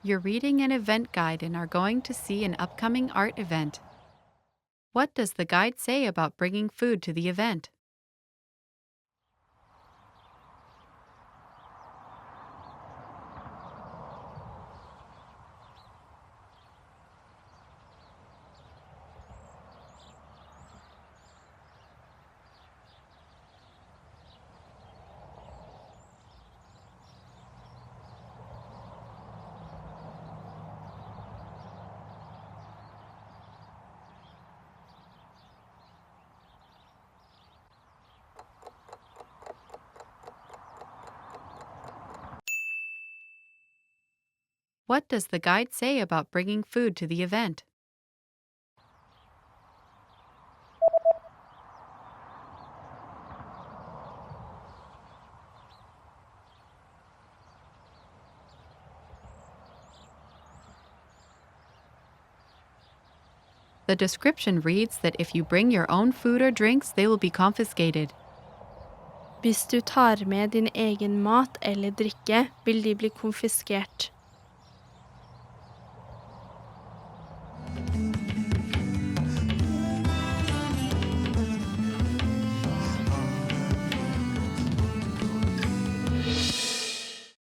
You're reading an event guide and are going to see an upcoming art event. What does the guide say about bringing food to the event? What does the guide say about bringing food to the event? The description reads that if you bring your own food or drinks, they will be confiscated. Hvis du tar med din egen mat eller drikke, vil de bli konfiskert.